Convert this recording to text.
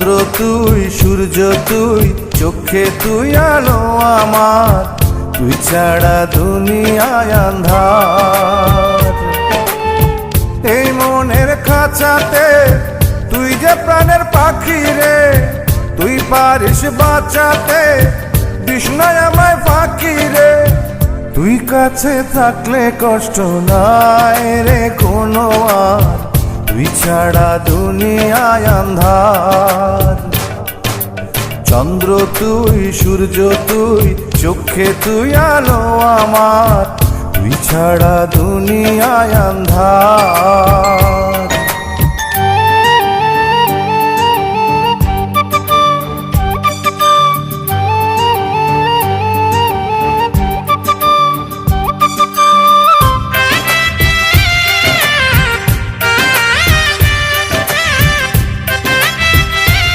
চন্দ্র তুই, সূর্য তুই, চোখে তুই আলো আমার, তুই ছাড়া দুনিয়ায় আন্ধার। এই মনের খাঁচাতে তুই যে প্রাণের পাখি রে, তুই পারিস বাঁচাতে বিষ্ণায় আমায় ফাঁকি রে। তুই কাছে থাকলে কষ্ট নাই রে কোনো আর, তুই ছাড়া দুনিয়ায় আন্ধার। চন্দ্র তুই, সূর্য তুই, চোখে তুই আলো আমার, তুই ছাড়া দুনিয়ায় আন্ধার।